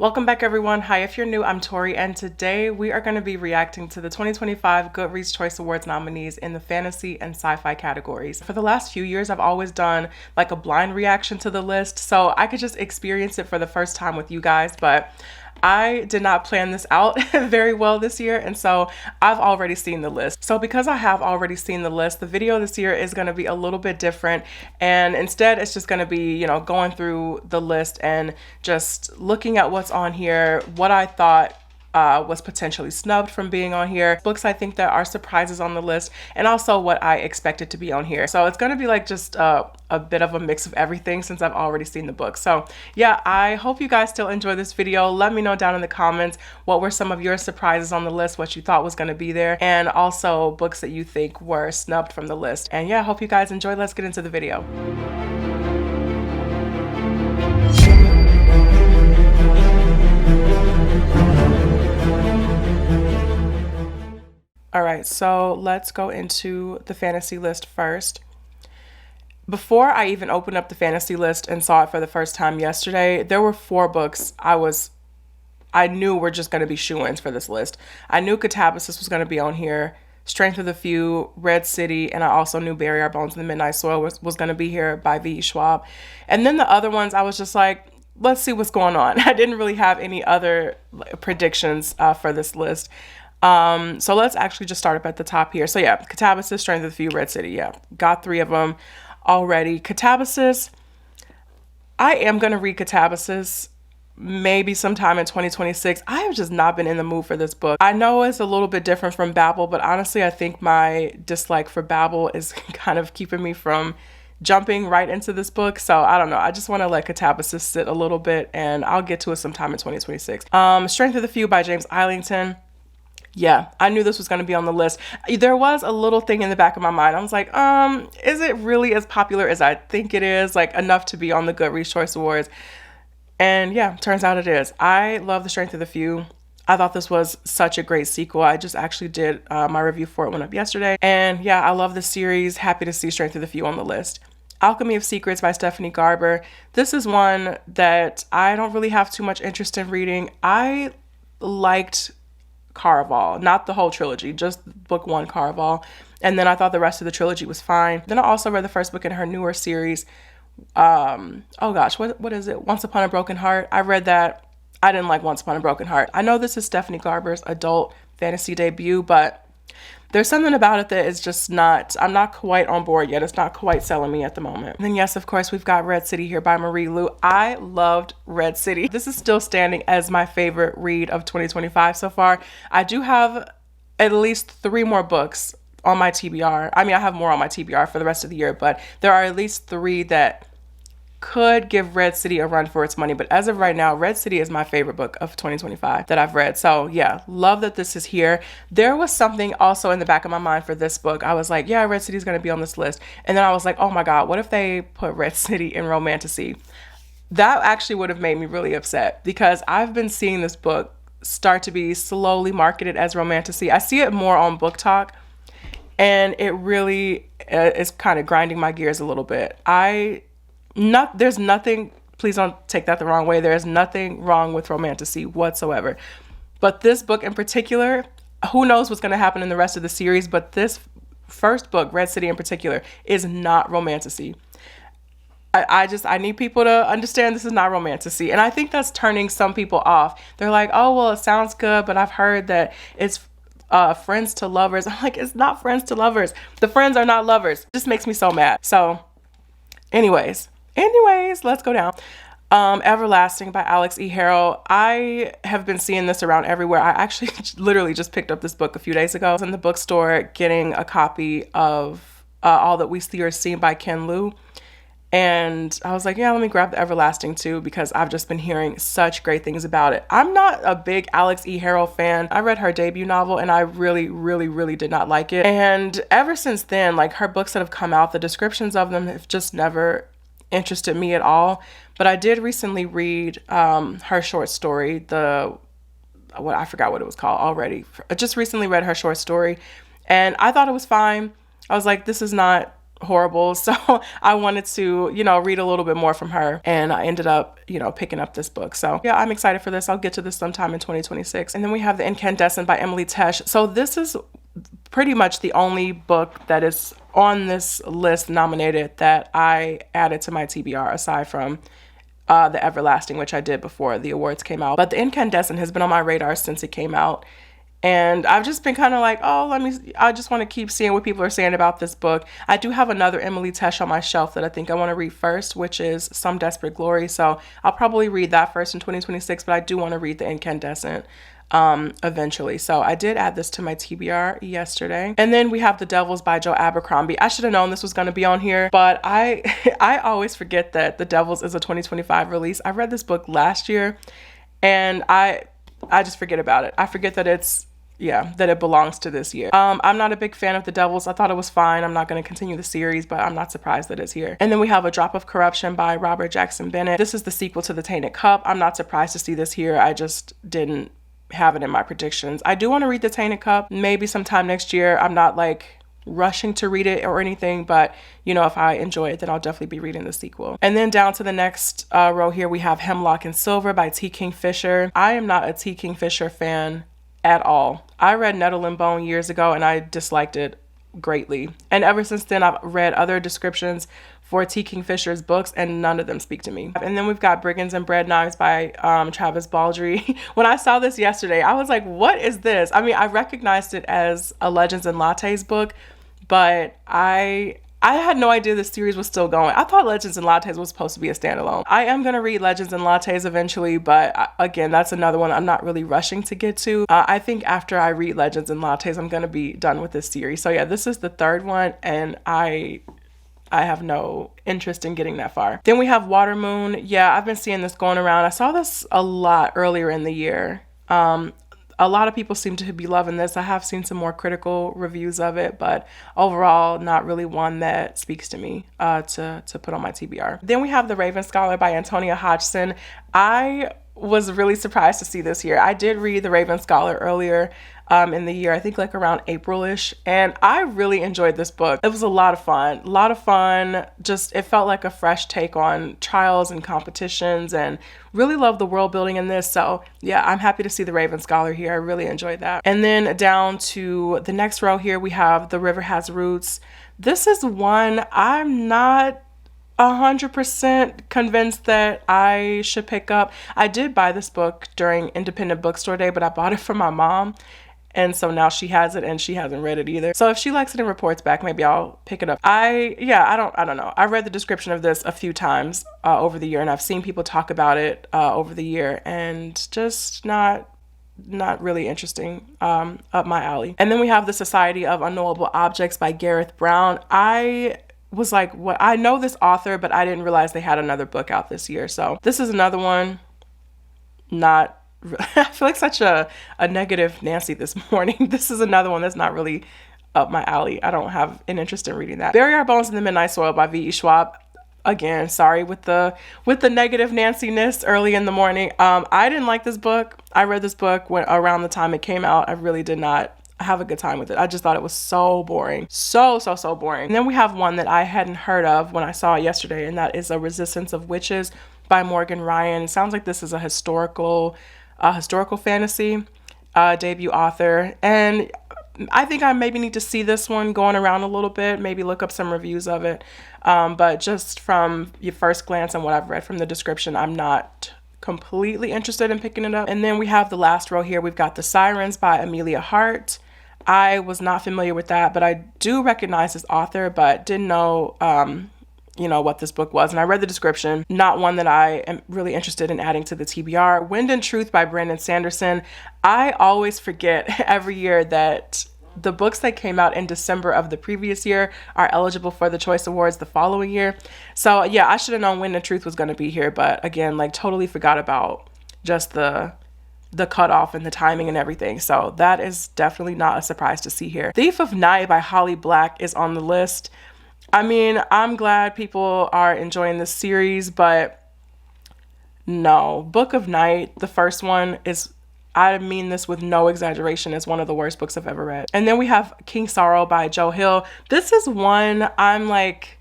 Welcome back, everyone. Hi, if you're new, I'm Tori, and today we are going to be reacting to the 2025 Goodreads Choice Awards nominees in the fantasy and sci-fi categories. For the last few years, I've always done like a blind reaction to the list, so I could just experience it for the first time with you guys, but I did not plan this out very well this year, and so I've already seen the list. So because I have already seen the list, the video this year is going to be a little bit different, and instead it's just going to be, going through the list and just looking at what's on here, what I thought was potentially snubbed from being on here, books I think that are surprises on the list, and also what I expected to be on here. So it's going to be like just a bit of a mix of everything since I've already seen the book. So yeah, I hope you guys still enjoy this video. Let me know down in the comments what were some of your surprises on the list, what you thought was going to be there, and also books that you think were snubbed from the list. And yeah, I hope you guys enjoyed. Let's get into the video. All right, so let's go into the fantasy list first. Before I even opened up the fantasy list and saw it for the first time yesterday, there were 4 books I knew were just going to be shoo-ins for this list. I knew Catabasis was going to be on here, Strength of the Few, Red City, and I also knew Bury Our Bones in the Midnight Soil was going to be here by V.E. Schwab. And then the other ones, I was just like, let's see what's going on. I didn't really have any other predictions for this list. So let's actually just start up at the top here. So yeah, Catabasis, Strength of the Few, Red City. Yeah, got 3 of them already. Catabasis, I am going to read Catabasis maybe sometime in 2026. I have just not been in the mood for this book. I know it's a little bit different from Babel, but honestly, I think my dislike for Babel is kind of keeping me from jumping right into this book. So I don't know. I just want to let Catabasis sit a little bit, and I'll get to it sometime in 2026. Strength of the Few by James Islington. Yeah, I knew this was going to be on the list. There was a little thing in the back of my mind. I was like, is it really as popular as I think it is? Like enough to be on the Goodreads Choice Awards? And yeah, turns out it is. I love The Strength of the Few. I thought this was such a great sequel. I just actually did my review for it, went up yesterday. And yeah, I love the series. Happy to see Strength of the Few on the list. Alchemy of Secrets by Stephanie Garber. This is one that I don't really have too much interest in reading. I liked Caraval, not the whole trilogy, just book 1, Caraval. And then I thought the rest of the trilogy was fine. Then I also read the first book in her newer series. Oh gosh, what is it? Once Upon a Broken Heart. I read that. I didn't like Once Upon a Broken Heart. I know this is Stephanie Garber's adult fantasy debut, but there's something about it that is just not, I'm not quite on board yet. It's not quite selling me at the moment. And then yes, of course, we've got Red City here by Marie Lu. I loved Red City. This is still standing as my favorite read of 2025 so far. I do have at least 3 more books on my TBR. I mean, I have more on my TBR for the rest of the year, but there are at least 3 that could give Red City a run for its money. But as of right now, Red City is my favorite book of 2025 that I've read. So yeah, love that this is here. There was something also in the back of my mind for this book. I was like, yeah, Red City is going to be on this list. And then I was like, oh my God, what if they put Red City in Romantasy? That actually would have made me really upset because I've been seeing this book start to be slowly marketed as Romantasy. I see it more on Book Talk, and it really is kind of grinding my gears a little bit. There's nothing, please don't take that the wrong way. There's nothing wrong with Romantasy whatsoever. But this book in particular, who knows what's going to happen in the rest of the series, but this first book, Red City in particular, is not Romantasy. I need people to understand this is not Romantasy. And I think that's turning some people off. They're like, oh, well, it sounds good, but I've heard that it's friends to lovers. I'm like, it's not friends to lovers. The friends are not lovers. It just makes me so mad. So anyways, let's go down. Everlasting by Alex E. Harrell. I have been seeing this around everywhere. I actually literally just picked up this book a few days ago. I was in the bookstore getting a copy of All That We See or Seen by Ken Liu. And I was like, yeah, let me grab the Everlasting too, because I've just been hearing such great things about it. I'm not a big Alex E. Harrell fan. I read her debut novel and I really, really, really did not like it. And ever since then, like her books that have come out, the descriptions of them have just never interested me at all. But I did recently read her short story, I forgot what it was called already. I just recently read her short story and I thought it was fine. I was like, this is not horrible. So I wanted to, read a little bit more from her. And I ended up, picking up this book. So yeah, I'm excited for this. I'll get to this sometime in 2026. And then we have The Incandescent by Emily Tesh. So this is pretty much the only book that is on this list nominated that I added to my TBR, aside from The Everlasting, which I did before the awards came out. But The Incandescent has been on my radar since it came out. And I've just been kind of like, I just want to keep seeing what people are saying about this book. I do have another Emily Tesh on my shelf that I think I want to read first, which is Some Desperate Glory. So I'll probably read that first in 2026, but I do want to read The Incandescent eventually. So I did add this to my TBR yesterday. And then we have The Devils by Joe Abercrombie. I should have known this was going to be on here, but I always forget that The Devils is a 2025 release. I read this book last year and I just forget about it. I forget that that it belongs to this year. I'm not a big fan of The Devils. I thought it was fine. I'm not going to continue the series, but I'm not surprised that it's here. And then we have A Drop of Corruption by Robert Jackson Bennett. This is the sequel to The Tainted Cup. I'm not surprised to see this here. I just didn't have it in my predictions. I do want to read The Tainted Cup, maybe sometime next year. I'm not rushing to read it or anything, but if I enjoy it, then I'll definitely be reading the sequel. And then down to the next row here, we have Hemlock and Silver by T. Kingfisher. I am not a T. Kingfisher fan at all. I read Nettle and Bone years ago and I disliked it greatly. And ever since then, I've read other descriptions for T. Kingfisher's books and none of them speak to me. And then we've got Brigands and Bread Knives by Travis Baldree. When I saw this yesterday, I was like, what is this? I mean, I recognized it as a Legends and Lattes book, but I had no idea this series was still going. I thought Legends and Lattes was supposed to be a standalone. I am going to read Legends and Lattes eventually, but again, that's another one I'm not really rushing to get to. I think after I read Legends and Lattes, I'm going to be done with this series. So yeah, this is the third one, and I have no interest in getting that far. Then we have Water Moon. Yeah, I've been seeing this going around. I saw this a lot earlier in the year. A lot of people seem to be loving this. I have seen some more critical reviews of it, but overall, not really one that speaks to me to put on my TBR. Then we have The Raven Scholar by Antonia Hodgson. I was really surprised to see this here. I did read The Raven Scholar earlier in the year, I think around April-ish, and I really enjoyed this book. It was a lot of fun. Just, it felt like a fresh take on trials and competitions, and really loved the world building in this. So yeah, I'm happy to see The Raven Scholar here. I really enjoyed that. And then down to the next row here, we have The River Has Roots. This is one I'm not 100% convinced that I should pick up. I did buy this book during Independent Bookstore Day, but I bought it for my mom. And so now she has it and she hasn't read it either. So if she likes it and reports back, maybe I'll pick it up. I don't know. I read the description of this a few times over the year, and I've seen people talk about it over the year, and just not really interesting, up my alley. And then we have The Society of Unknowable Objects by Gareth Brown. I was like, what? I know this author, but I didn't realize they had another book out this year. So this is another one, I feel like such a negative Nancy this morning. This is another one that's not really up my alley. I don't have an interest in reading that. Bury Our Bones in the Midnight Soil by V.E. Schwab. Again, sorry with the negative Nancy-ness early in the morning. I didn't like this book. I read this book around the time it came out. I really did not have a good time with it. I just thought it was so boring. So boring. And then we have one that I hadn't heard of when I saw it yesterday, and that is A Resistance of Witches by Morgan Ryan. It sounds like this is a historical fantasy debut author, and I think I maybe need to see this one going around a little bit, maybe look up some reviews of it, but just from your first glance and what I've read from the description, I'm not completely interested in picking it up. And then we have the last row here. We've got The Sirens by Amelia Hart. I was not familiar with that, but I do recognize this author, but didn't know what this book was. And I read the description, not one that I am really interested in adding to the TBR. Wind and Truth by Brandon Sanderson. I always forget every year that the books that came out in December of the previous year are eligible for the Choice Awards the following year. So yeah, I should have known Wind and Truth was going to be here, but again, totally forgot about just the cutoff and the timing and everything. So that is definitely not a surprise to see here. Thief of Night by Holly Black is on the list. I mean, I'm glad people are enjoying this series, but no. Book of Night, the first one, is I mean this with no exaggeration, is one of the worst books I've ever read. And then we have King Sorrow by Joe Hill. This is one I'm like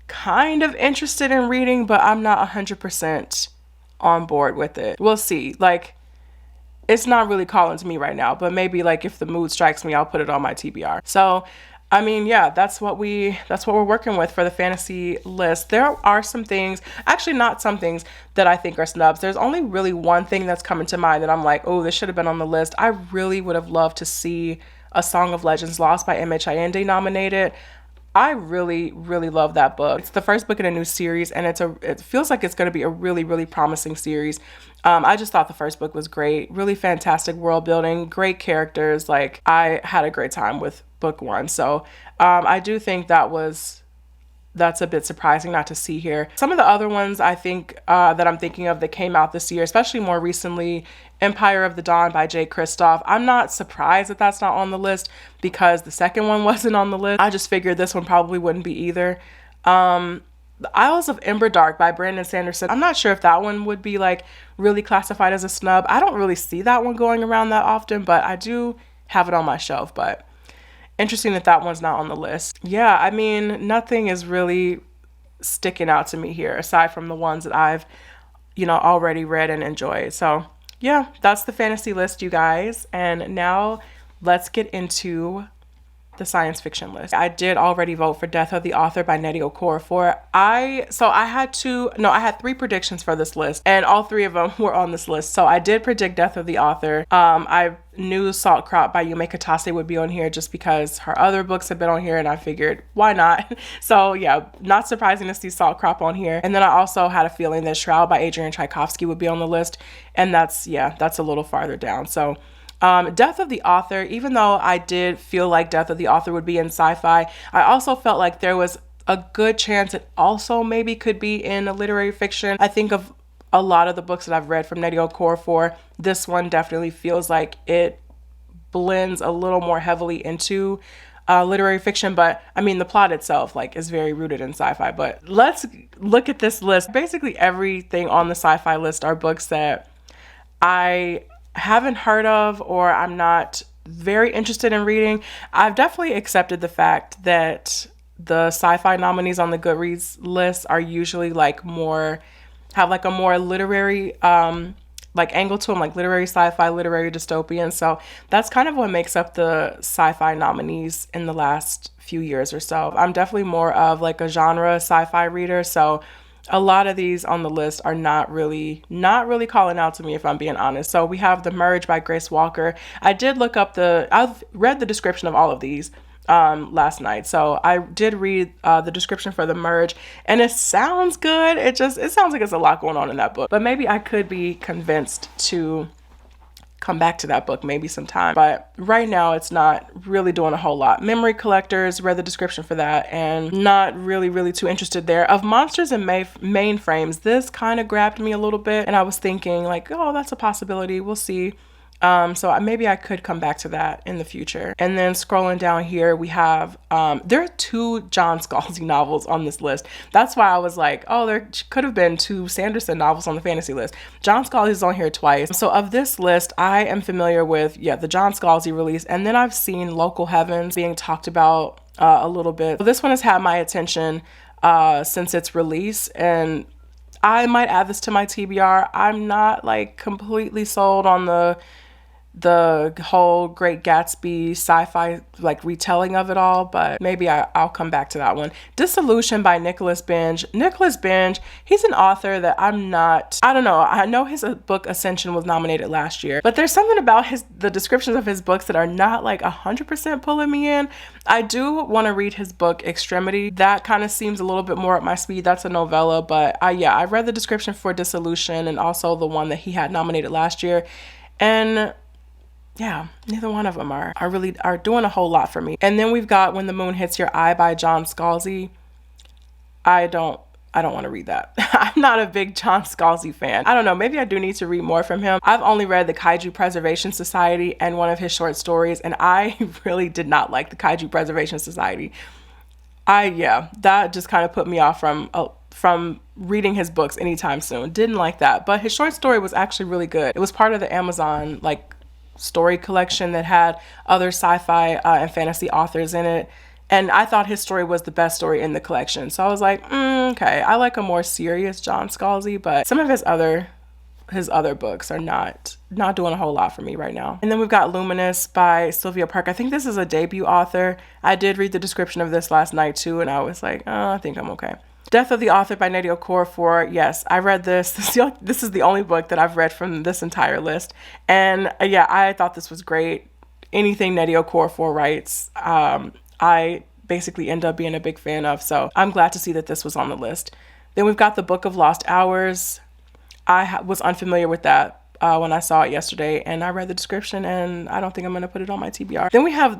kind of interested in reading, but I'm not 100% on board with it. We'll see. Like, it's not really calling to me right now, but maybe like if the mood strikes me, I'll put it on my TBR. So, I mean, yeah, that's what we're working with for the fantasy list. There are some things, actually not some things that I think are snubs. There's only really one thing that's coming to mind that I'm like, oh, this should have been on the list. I really would have loved to see A Song of Legends Lost by M.H. Allende nominated. I really, really love that book. It's the first book in a new series, and it feels like it's going to be a really, really promising series. I just thought the first book was great. Really fantastic world building, great characters. Like, I had a great time with book one. So I do think that's a bit surprising not to see here. Some of the other ones I think that I'm thinking of that came out this year, especially more recently, Empire of the Dawn by Jay Kristoff. I'm not surprised that that's not on the list because the second one wasn't on the list. I just figured this one probably wouldn't be either. The Isles of Emberdark by Brandon Sanderson. I'm not sure if that one would be like really classified as a snub. I don't really see that one going around that often, but I do have it on my shelf. But interesting that that one's not on the list. Yeah, I mean, nothing is really sticking out to me here aside from the ones that I've, already read and enjoyed. So yeah, that's the fantasy list, you guys. And now let's get into the science fiction list. I did already vote for Death of the Author by Nnedi Okorafor. I had 3 predictions for this list, and all 3 of them were on this list. So I did predict Death of the Author. I knew Salt Crop by Yume Katase would be on here just because her other books have been on here, and I figured, why not? So yeah, not surprising to see Salt Crop on here. And then I also had a feeling that Shroud by Adrian Tchaikovsky would be on the list, and that's a little farther down. So Death of the Author, even though I did feel like Death of the Author would be in sci-fi, I also felt like there was a good chance it also maybe could be in a literary fiction. I think of a lot of the books that I've read from Nnedi Okorafor. This one definitely feels like it blends a little more heavily into literary fiction, but I mean the plot itself is very rooted in sci-fi. But let's look at this list. Basically everything on the sci-fi list are books that I haven't heard of or I'm not very interested in reading. I've definitely accepted the fact that the Sci-fi nominees on the Goodreads list are usually have a more literary angle to them, like literary sci-fi, literary dystopian. So that's kind of what makes up the Sci-fi nominees in the last few years or so. I'm definitely more of a genre sci-fi reader, so a lot of these on the list are not really calling out to me, if I'm being honest. So we have The Merge by Grace Walker. I've read the description of all of these last night. So I did read the description for The Merge, and it sounds good. It sounds like it's a lot going on in that book, but maybe I could be convinced to come back to that book maybe sometime. But right now it's not really doing a whole lot. Memory Collectors, read the description for that and not really too interested there. Of Monsters and Mainframes, this kind of grabbed me a little bit, and I was thinking oh, that's a possibility. We'll see. So maybe I could come back to that in the future. And then scrolling down here, we have, there are 2 John Scalzi novels on this list. That's why I was oh, there could have been 2 Sanderson novels on the fantasy list. John Scalzi is on here twice. So of this list, I am familiar with, the John Scalzi release. And then I've seen Local Heavens being talked about a little bit. So this one has had my attention since its release, and I might add this to my TBR. I'm not completely sold on the whole Great Gatsby sci-fi retelling of it all, but maybe I'll come back to that one. Dissolution by Nicholas Binge. Nicholas Binge, he's an author that I don't know. I know his book Ascension was nominated last year, but there's something about the descriptions of his books that are not 100% pulling me in. I do want to read his book Extremity. That kind of seems a little bit more up my speed. That's a novella, but I read the description for Dissolution and also the one that he had nominated last year, and yeah, neither one of them are doing a whole lot for me. And then we've got When the Moon Hits Your Eye by John Scalzi. I don't want to read that. I'm not a big John Scalzi fan. I don't know, maybe I do need to read more from him. I've only read the Kaiju Preservation Society and one of his short stories, and I really did not like the Kaiju Preservation Society. That just kind of put me off from reading his books anytime soon. Didn't like that. But his short story was actually really good. It was part of the Amazon like story collection that had other sci-fi and fantasy authors in it. And I thought his story was the best story in the collection. So I was like, okay, I like a more serious John Scalzi, but some of his other books are not doing a whole lot for me right now. And then we've got Luminous by Sylvia Park. I think this is a debut author. I did read the description of this last night too, and I was like, oh, I think I'm okay. Death of the Author by Nnedi Okorafor. Yes, I read this. This is the only book that I've read from this entire list. And yeah, I thought this was great. Anything Nnedi Okorafor writes, I basically end up being a big fan of. So I'm glad to see that this was on the list. Then we've got The Book of Lost Hours. I was unfamiliar with that when I saw it yesterday, and I read the description, and I don't think I'm going to put it on my TBR. Then we have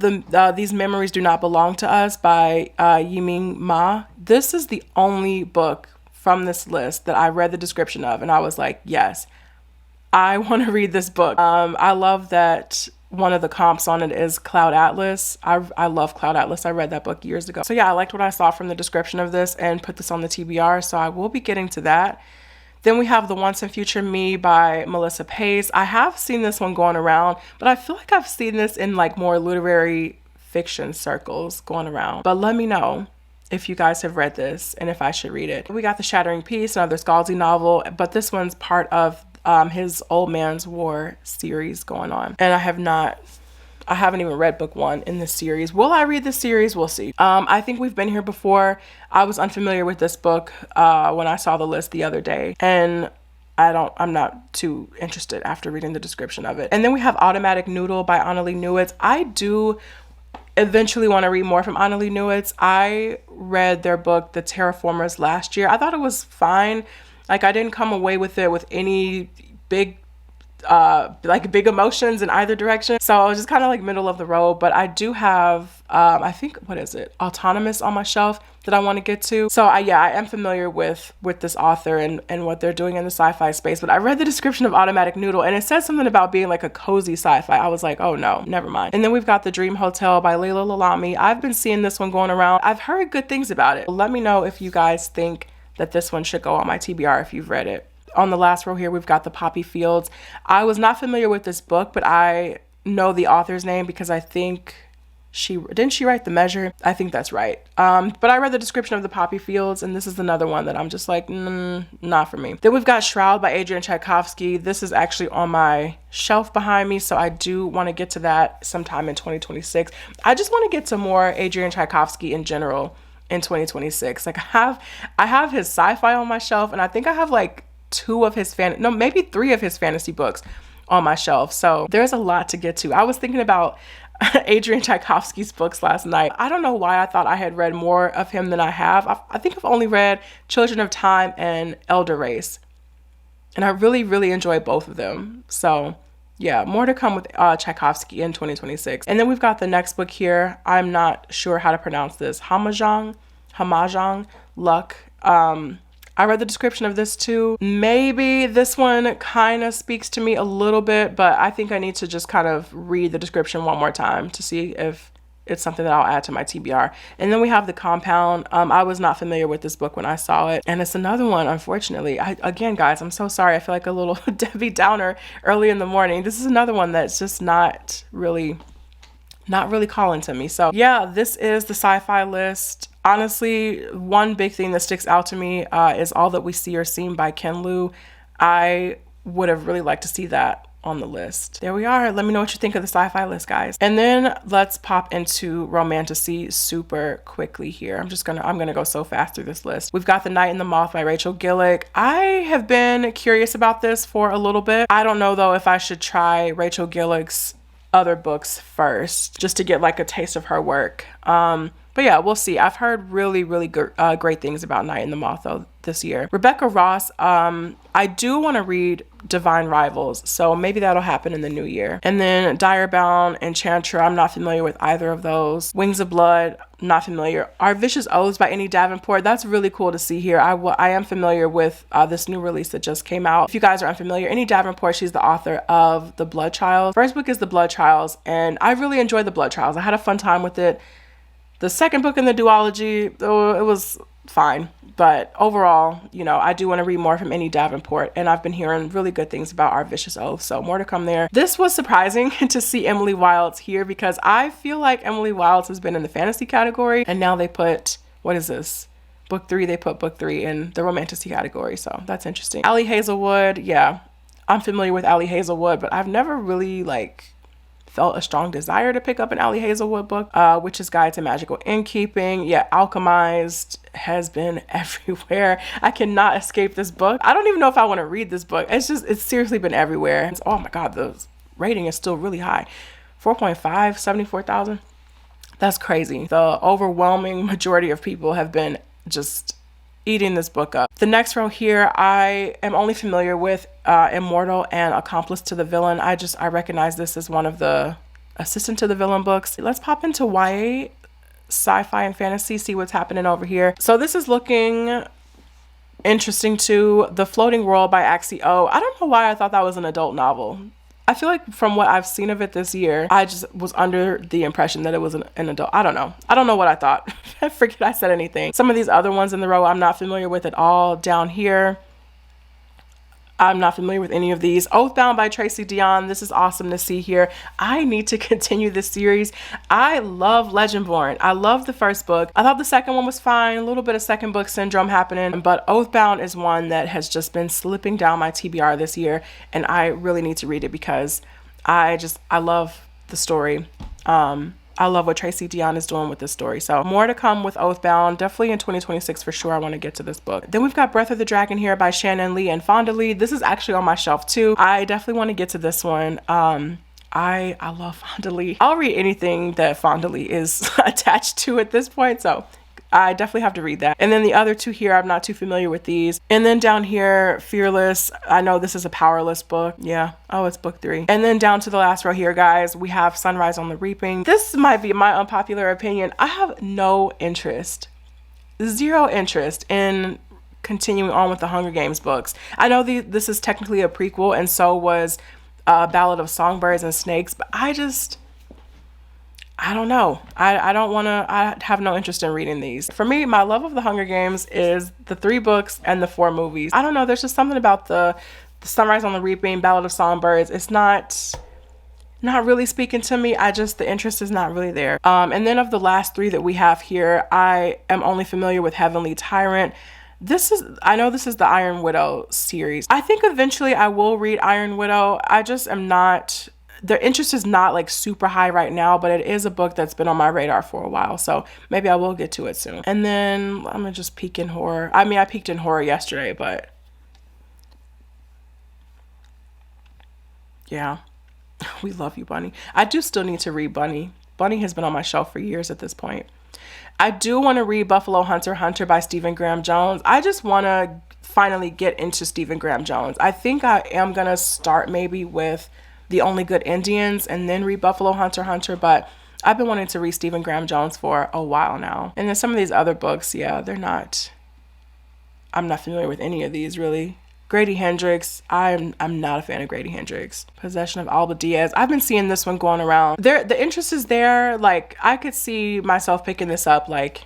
These Memories Do Not Belong to Us by Yiming Ma. This is the only book from this list that I read the description of, and I was like, yes, I want to read this book. I love that one of the comps on it is Cloud Atlas. I love Cloud Atlas. I read that book years ago. So yeah, I liked what I saw from the description of this and put this on the TBR, so I will be getting to that. Then we have The Once and Future Me by Melissa Pace. I have seen this one going around, but I feel like I've seen this in like more literary fiction circles going around. But let me know if you guys have read this and if I should read it. We got The Shattering Peace, another Scalzi novel, but this one's part of his Old Man's War series going on. And I haven't even read book 1 in this series. Will I read this series? We'll see. I think we've been here before. I was unfamiliar with this book when I saw the list the other day, and I'm not too interested after reading the description of it. And then we have Automatic Noodle by Annalee Newitz. I do eventually want to read more from Annalee Newitz. I read their book, The Terraformers, last year. I thought it was fine. Like, I didn't come away with it with any big emotions in either direction. So I was just kind of like middle of the road, but I do have, I think, what is it? Autonomous on my shelf that I want to get to. So I am familiar with this author and what they're doing in the sci-fi space, but I read the description of Automatic Noodle and it said something about being like a cozy sci-fi. I was like, oh no, never mind. And then we've got The Dream Hotel by Layla Lalami. I've been seeing this one going around. I've heard good things about it. Let me know if you guys think that this one should go on my TBR if you've read it. On the last row here, we've got The Poppy Fields. I was not familiar with this book, but I know the author's name because I think didn't she write The Measure? I think that's right. But I read the description of The Poppy Fields, and this is another one that I'm just like, not for me. Then we've got Shroud by Adrian Tchaikovsky. This is actually on my shelf behind me, so I do want to get to that sometime in 2026. I just want to get to more Adrian Tchaikovsky in general in 2026. Like I have his sci-fi on my shelf, and I think I have like 3 of his fantasy books on my shelf. So there's a lot to get to. I was thinking about Adrian Tchaikovsky's books last night. I don't know why I thought I had read more of him than I have. I think I've only read Children of Time and Elder Race, and I really, really enjoy both of them. So yeah, more to come with Tchaikovsky in 2026. And then we've got the next book here. I'm not sure how to pronounce this. Hamajang Luck. I read the description of this too. Maybe this one kind of speaks to me a little bit, but I think I need to just kind of read the description one more time to see if it's something that I'll add to my TBR. And then we have The Compound. I was not familiar with this book when I saw it, and it's another one, unfortunately. Again, guys, I'm so sorry. I feel like a little Debbie Downer early in the morning. This is another one that's just not really calling to me. So yeah, this is the sci-fi list. Honestly, one big thing that sticks out to me is All That We See Or Seen by Ken Liu. I would have really liked to see that on the list. There we are. Let me know what you think of the sci-fi list, guys. And then let's pop into Romantasy super quickly here. I'm gonna go so fast through this list. We've got The Night and the Moth by Rachel Gillick. I have been curious about this for a little bit. I don't know though if I should try Rachel Gillick's other books first, just to get like a taste of her work. But yeah, we'll see. I've heard really, really good, great things about Night and the Moth though this year. Rebecca Ross, I do want to read Divine Rivals, so maybe that'll happen in the new year. And then Direbound, Enchantra, I'm not familiar with either of those. Wings of Blood, not familiar. Our Vicious Oaths by Annie Davenport, that's really cool to see here. I am familiar with this new release that just came out. If you guys are unfamiliar, Annie Davenport, she's the author of The Blood Trials. First book is The Blood Trials, and I really enjoyed The Blood Trials. I had a fun time with it. The second book in the duology, it was fine. But overall, you know, I do want to read more from Annie Davenport, and I've been hearing really good things about Our Vicious Oath, so more to come there. This was surprising to see Emily Wilds here, because I feel like Emily Wilds has been in the fantasy category, and now they put, what is this? Book 3, they put book 3 in the Romantasy category, so that's interesting. Ali Hazelwood, yeah, I'm familiar with Ali Hazelwood, but I've never really, like, felt a strong desire to pick up an Ali Hazelwood book. Witch's Guide to Magical Innkeeping. Yeah, Alchemized has been everywhere. I cannot escape this book. I don't even know if I want to read this book. It's seriously been everywhere. Oh my God, the rating is still really high. 4.5, 74,000. That's crazy. The overwhelming majority of people have been just eating this book up. The next row here, I am only familiar with Immortal and Accomplice to the Villain. I recognize this as one of the Assistant to the Villain books. Let's pop into YA, sci-fi, and fantasy, see what's happening over here. So this is looking interesting too. The Floating World by Axie O. I don't know why I thought that was an adult novel. I feel like from what I've seen of it this year, I just was under the impression that it was an adult. I don't know what I thought. I forget I said anything. Some of these other ones in the row I'm not familiar with at all. Down here, I'm not familiar with any of these. Oathbound by Tracy Dion. This is awesome to see here. I need to continue this series. I love Legendborn. I love the first book. I thought the second one was fine. A little bit of second book syndrome happening, but Oathbound is one that has just been slipping down my TBR this year, and I really need to read it because I love the story. I love what Tracy Dion is doing with this story. So more to come with Oathbound. Definitely in 2026 for sure. I want to get to this book. Then we've got Breath of the Dragon here by Shannon Lee and Fonda Lee. This is actually on my shelf too. I definitely want to get to this one. I love Fonda Lee. I'll read anything that Fonda Lee is attached to at this point. So I definitely have to read that. And then the other two here, I'm not too familiar with these. And then down here, Fearless. I know this is a Powerless book. Yeah. Oh, it's book 3. And then down to the last row here, guys, we have Sunrise on the Reaping. This might be my unpopular opinion. I have no interest, zero interest in continuing on with the Hunger Games books. I know this is technically a prequel, and so was Ballad of Songbirds and Snakes, but I don't know. I have no interest in reading these. For me, my love of the Hunger Games is the 3 books and the 4 movies. I don't know. There's just something about the Sunrise on the Reaping, Ballad of Songbirds. It's not really speaking to me. The interest is not really there. And then of the last 3 that we have here, I am only familiar with Heavenly Tyrant. I know this is the Iron Widow series. I think eventually I will read Iron Widow. I just am not... The interest is not like super high right now, but it is a book that's been on my radar for a while, so maybe I will get to it soon. And then I'm gonna just peek in horror. I mean, I peeked in horror yesterday, but yeah, we love you, Bunny. I do still need to read Bunny. Bunny has been on my shelf for years at this point. I do want to read Buffalo Hunter Hunter by Stephen Graham Jones. I just want to finally get into Stephen Graham Jones. I think I am gonna start maybe with The Only Good Indians and then read Buffalo Hunter Hunter, but I've been wanting to read Stephen Graham Jones for a while now. And then some of these other books, yeah, I'm not familiar with any of these really. Grady Hendrix, I'm not a fan of Grady Hendrix. Possession of Alba Diaz. I've been seeing this one going around. The interest is there. Like, I could see myself picking this up like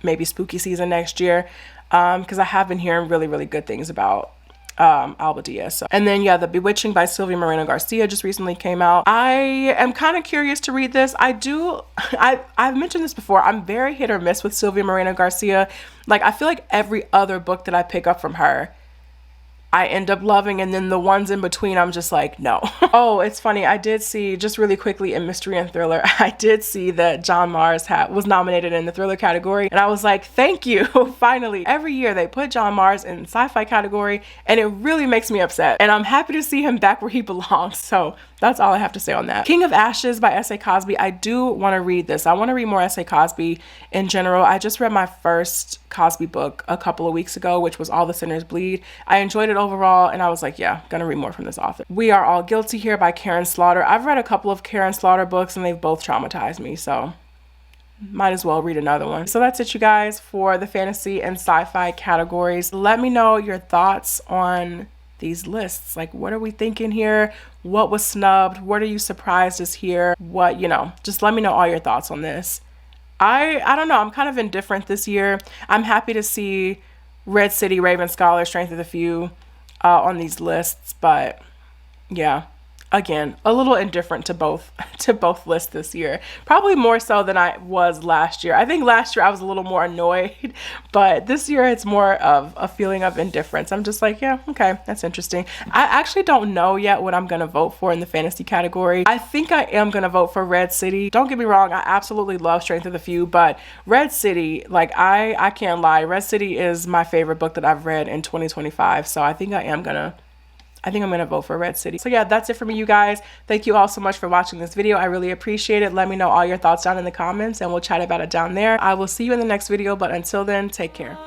maybe spooky season next year, because I have been hearing really, really good things about Alba Diaz. And then yeah, The Bewitching by Sylvia Moreno Garcia just recently came out. I am kind of curious to read this. I've mentioned this before. I'm very hit or miss with Sylvia Moreno Garcia. Like, I feel like every other book that I pick up from her, I end up loving, and then the ones in between, I'm just like, no. Oh, it's funny. I did see, just really quickly in mystery and thriller, I did see that John Mars was nominated in the thriller category, and I was like, thank you, finally. Every year they put John Mars in the sci-fi category, and it really makes me upset. And I'm happy to see him back where he belongs. So that's all I have to say on that. King of Ashes by S.A. Cosby. I do want to read this. I want to read more S.A. Cosby in general. I just read my first Cosby book a couple of weeks ago, which was All the Sinners Bleed. I enjoyed it overall, and I was like, yeah, gonna read more from this author. We Are All Guilty here by Karen Slaughter. I've read a couple of Karen Slaughter books, and they've both traumatized me, so might as well read another one. So that's it, you guys, for the fantasy and sci-fi categories. Let me know your thoughts on these lists. Like, what are we thinking here? What was snubbed? What are you surprised is here? What, just let me know all your thoughts on this. I don't know. I'm kind of indifferent this year. I'm happy to see Red City, Raven Scholar, Strength of the Few on these lists, but yeah, again, a little indifferent to both to both lists this year. Probably more so than I was last year. I think last year I was a little more annoyed, but this year it's more of a feeling of indifference. I'm just like, yeah, okay, that's interesting. I actually don't know yet what I'm gonna vote for in the fantasy category. I think I am gonna vote for Red City. Don't get me wrong, I absolutely love Strength of the Few, but Red City, like I can't lie, Red City is my favorite book that I've read in 2025. So I think I'm gonna vote for Red City. So yeah, that's it for me, you guys. Thank you all so much for watching this video. I really appreciate it. Let me know all your thoughts down in the comments and we'll chat about it down there. I will see you in the next video, but until then, take care.